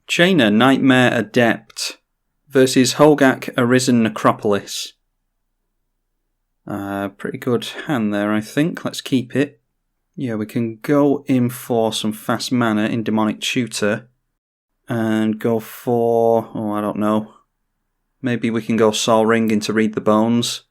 Chainer Nightmare Adept versus Hogaak Arisen Necropolis. Pretty good hand there, I think. Let's keep it. Yeah, we can go in for some fast mana in Demonic Tutor. And go for... oh, I don't know. Maybe we can go Sol Ring into Read the Bones.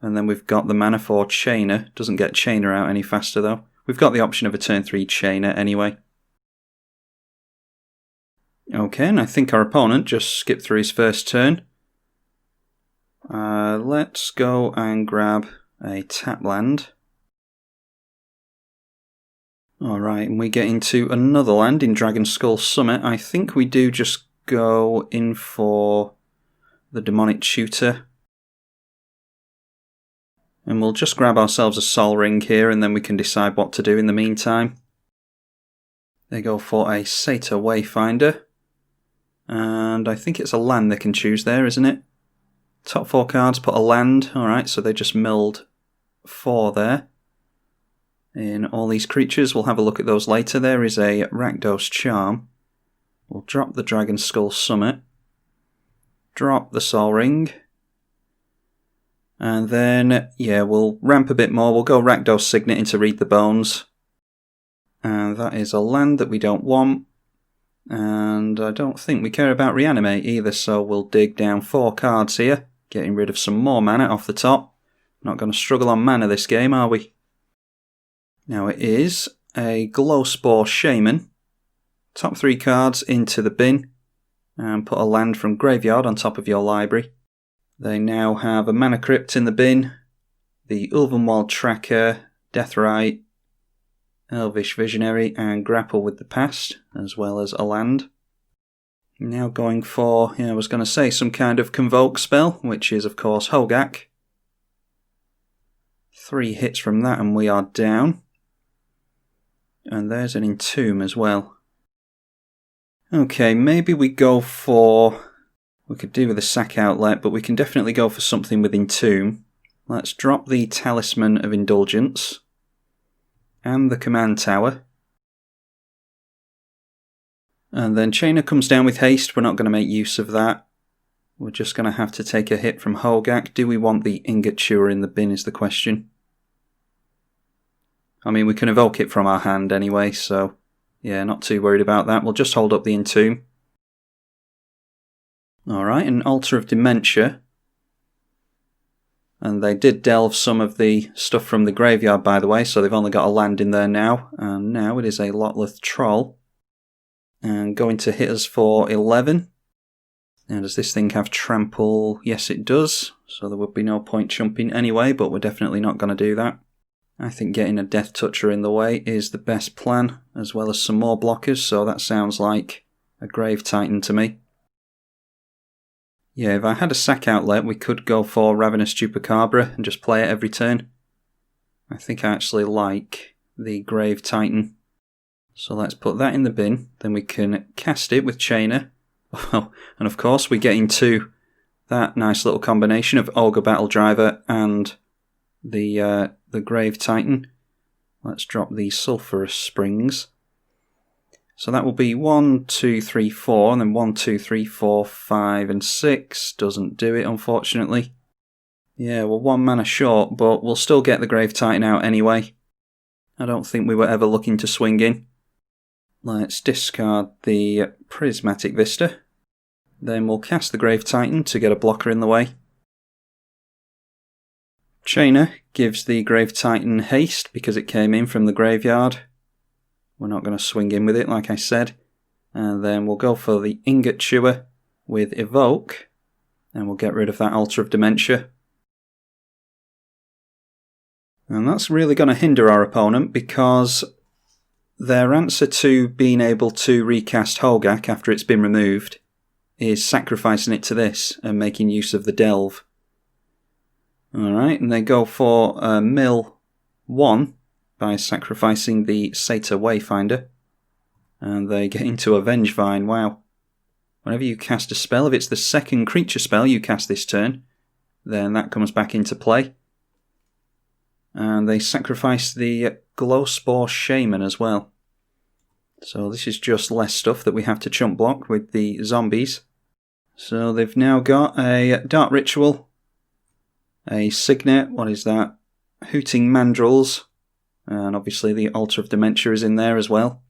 And then we've got the mana for Chainer. Doesn't get Chainer out any faster, though. We've got the option of a turn 3 Chainer anyway. Okay, and I think our opponent just skipped through his first turn. Let's go and grab a tap land. Alright, and we get into another land in Dragonskull Summit. I think we do just go in for the Demonic Tutor. And we'll just grab ourselves a Sol Ring here, and then we can decide what to do in the meantime. They go for a Satyr Wayfinder. And I think it's a land they can choose there, isn't it? Top 4 cards put a land. Alright, so they just milled 4 there. In all these creatures, we'll have a look at those later. There is a Rakdos Charm. We'll drop the Dragonskull Summit. Drop the Sol Ring. And then, yeah, we'll ramp a bit more. We'll go Rakdos Signet into Read the Bones. And that is a land that we don't want. And I don't think we care about Reanimate either, so we'll dig down 4 cards here, getting rid of some more mana off the top. Not going to struggle on mana this game, are we? Now it is a Glowspore Shaman. Top 3 cards into the bin, and put a land from graveyard on top of your library. They now have a Mana Crypt in the bin, the Ulvenwald Tracker, Deathrite, Elvish Visionary, and Grapple with the Past, as well as a land. Now going for, I was going to say some kind of Convoke spell, which is of course Hogaak. 3 hits from that and we are down. And there's an Entomb as well. Okay, maybe we go for... we could do with a Sack Outlet, but we can definitely go for something with Entomb. Let's drop the Talisman of Indulgence. And the Command Tower. And then Chainer comes down with haste. We're not going to make use of that. We're just going to have to take a hit from Hogaak. Do we want the Ingot Chewer in the bin is the question. I mean, we can evoke it from our hand anyway, so yeah, not too worried about that. We'll just hold up the Entomb. Alright, an Altar of Dementia. And they did delve some of the stuff from the graveyard, by the way, so they've only got a land in there now. And now it is a Lotleth Troll. And going to hit us for 11. Now, does this thing have Trample? Yes, it does. So there would be no point chumping anyway, but we're definitely not going to do that. I think getting a Death Toucher in the way is the best plan, as well as some more blockers, so that sounds like a Grave Titan to me. Yeah, if I had a Sack Outlet, we could go for Ravenous Chupacabra and just play it every turn. I think I actually like the Grave Titan. So let's put that in the bin. Then we can cast it with Chainer. Oh, and of course we get into that nice little combination of Ogre Battle Driver and the Grave Titan. Let's drop the Sulphurous Springs. So that will be 1, 2, 3, 4, and then 1, 2, 3, 4, 5, and 6. Doesn't do it, unfortunately. Yeah, we're 1 mana short, but we'll still get the Grave Titan out anyway. I don't think we were ever looking to swing in. Let's discard the Prismatic Vista. Then we'll cast the Grave Titan to get a blocker in the way. Chainer gives the Grave Titan haste because it came in from the graveyard. We're not going to swing in with it, like I said. And then we'll go for the Ingot Chewer with Evoke. And we'll get rid of that Altar of Dementia. And that's really going to hinder our opponent because their answer to being able to recast Hogaak after it's been removed is sacrificing it to this and making use of the Delve. Alright, and they go for mill 1 by sacrificing the Satyr Wayfinder. And they get into a Vengevine. Wow. Whenever you cast a spell, if it's the second creature spell you cast this turn, then that comes back into play. And they sacrifice the Glowspore Shaman as well. So this is just less stuff that we have to chump block with the zombies. So they've now got a Dark Ritual, a Signet, what is that? Hooting Mandrills, and obviously the Altar of Dementia is in there as well.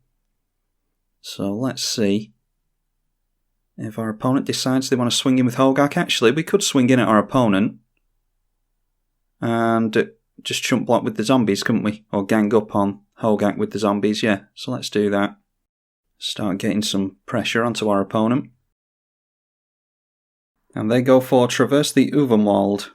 So let's see if our opponent decides they want to swing in with Hogaak. Actually, we could swing in at our opponent and just chump block with the zombies, couldn't we? Or gang up on Hogaak with the zombies, yeah. So let's do that. Start getting some pressure onto our opponent. And they go for Traverse the Uvenwald.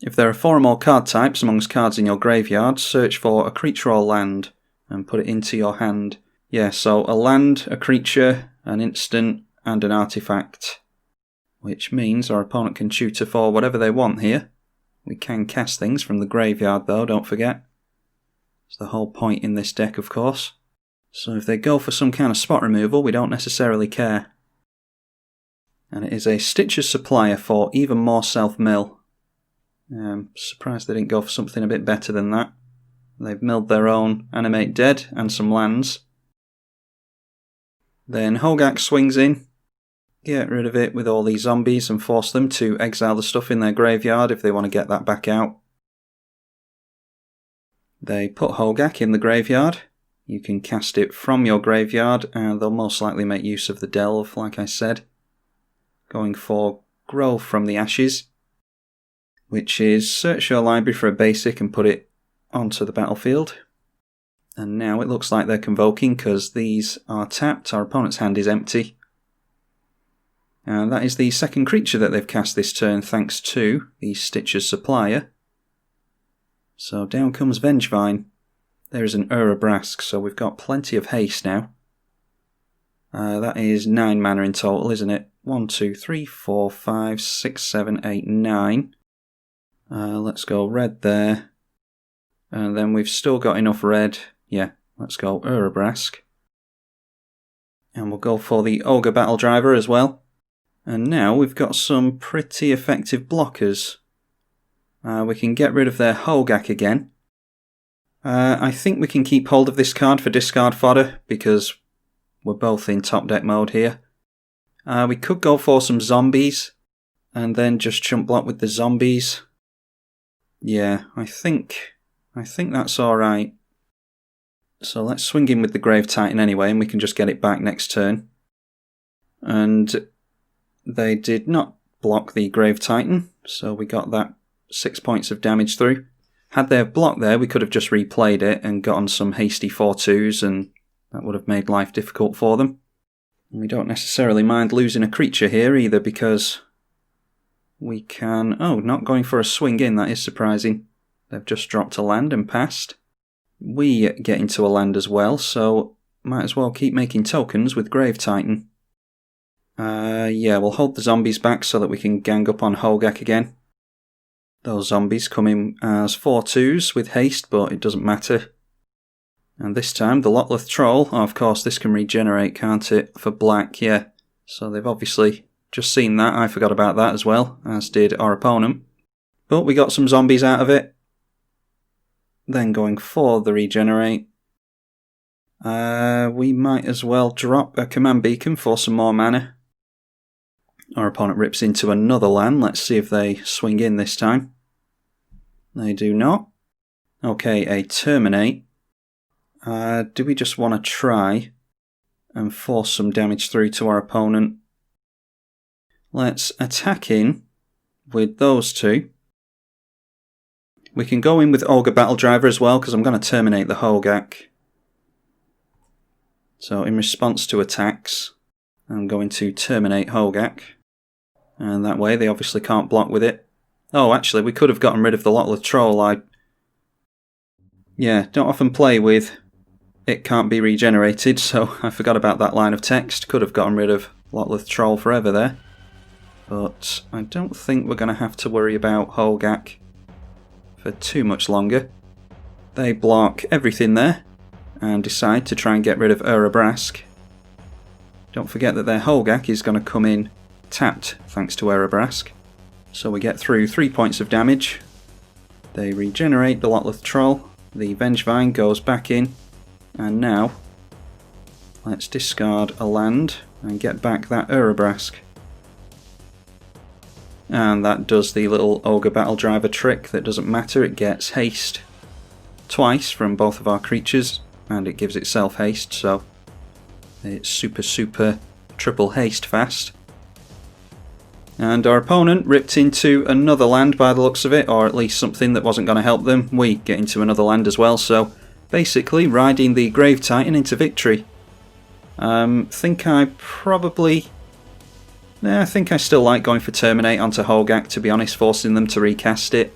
If there are 4 or more card types amongst cards in your graveyard, search for a creature or land and put it into your hand. Yeah, so a land, a creature, an instant, and an artifact. Which means our opponent can tutor for whatever they want here. We can cast things from the graveyard though, don't forget. It's the whole point in this deck, of course. So if they go for some kind of spot removal, we don't necessarily care. And it is a Stitcher's Supplier for even more self-mill. Surprised they didn't go for something a bit better than that. They've milled their own Animate Dead and some lands. Then Hogaak swings in. Get rid of it with all these zombies and force them to exile the stuff in their graveyard if they want to get that back out. They put Hogaak in the graveyard. You can cast it from your graveyard and they'll most likely make use of the Delve, like I said. Going for Grow from the Ashes, which is search your library for a basic and put it onto the battlefield. And now it looks like they're convoking because these are tapped. Our opponent's hand is empty. And that is the second creature that they've cast this turn thanks to the Stitcher's Supplier. So down comes Vengevine. There is an Urabrask, so we've got plenty of haste now. That is 9 mana in total, isn't it? 1, 2, 3, 4, 5, 6, 7, 8, 9. Let's go red there. And then we've still got enough red. Yeah, let's go Urabrask. And we'll go for the Ogre Battle Driver as well. And now we've got some pretty effective blockers. We can get rid of their Hogaak again. I think we can keep hold of this card for discard fodder because we're both in top deck mode here. We could go for some zombies and then just chump block with the zombies. Yeah, I think that's alright. So let's swing in with the Grave Titan anyway and we can just get it back next turn. And they did not block the Grave Titan, so we got that 6 points of damage through. Had they have blocked there, we could have just replayed it and gotten some hasty 4/2s, and that would have made life difficult for them. And we don't necessarily mind losing a creature here either, because we can... Oh, not going for a swing in, that is surprising. They've just dropped a land and passed. We get into a land as well, so might as well keep making tokens with Grave Titan. Yeah, we'll hold the zombies back so that we can gang up on Hogaak again. Those zombies come in as 4/2s with haste, but it doesn't matter. And this time, the Lotleth Troll, oh, of course this can regenerate, can't it, for black, yeah. So they've obviously just seen that, I forgot about that as well, as did our opponent. But we got some zombies out of it. Then going for the regenerate. We might as well drop a Command Beacon for some more mana. Our opponent rips into another land. Let's see if they swing in this time. They do not. Okay, a Terminate. Do we just want to try and force some damage through to our opponent? Let's attack in with those two. We can go in with Ogre Battle Driver as well, because I'm going to terminate the Hogaak. So in response to attacks, I'm going to terminate Hogaak. And that way they obviously can't block with it. Oh, actually, we could have gotten rid of the Lotleth Troll. Yeah, don't often play with it can't be regenerated, so I forgot about that line of text. Could have gotten rid of Lotleth Troll forever there. But I don't think we're going to have to worry about Hogaak for too much longer. They block everything there and decide to try and get rid of Urabrask. Don't forget that their Hogaak is going to come in tapped thanks to Urabrask. So we get through 3 points of damage. They regenerate the Lotleth Troll. The Vengevine goes back in. And now, let's discard a land and get back that Urabrask. And that does the little Ogre Battle Driver trick that doesn't matter, it gets haste twice from both of our creatures, and it gives itself haste, so it's super triple haste fast. And our opponent ripped into another land by the looks of it, or at least something that wasn't going to help them. We get into another land as well, so basically riding the Grave Titan into victory. I think I still like going for Terminate onto Hogaak, to be honest, forcing them to recast it.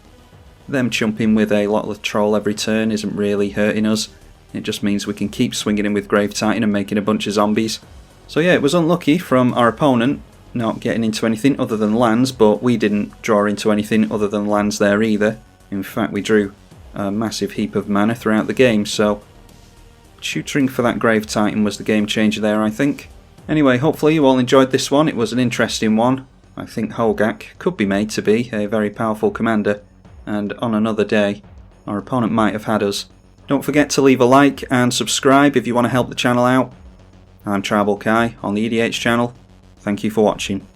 Them chumping with a Lotleth Troll every turn isn't really hurting us. It just means we can keep swinging in with Grave Titan and making a bunch of zombies. So yeah, it was unlucky from our opponent not getting into anything other than lands, but we didn't draw into anything other than lands there either. In fact, we drew a massive heap of mana throughout the game, so tutoring for that Grave Titan was the game changer there, I think. Anyway, hopefully you all enjoyed this one. It was an interesting one. I think Hogaak could be made to be a very powerful commander, and on another day, our opponent might have had us. Don't forget to leave a like and subscribe if you want to help the channel out. I'm tribalkai on the EDH channel. Thank you for watching.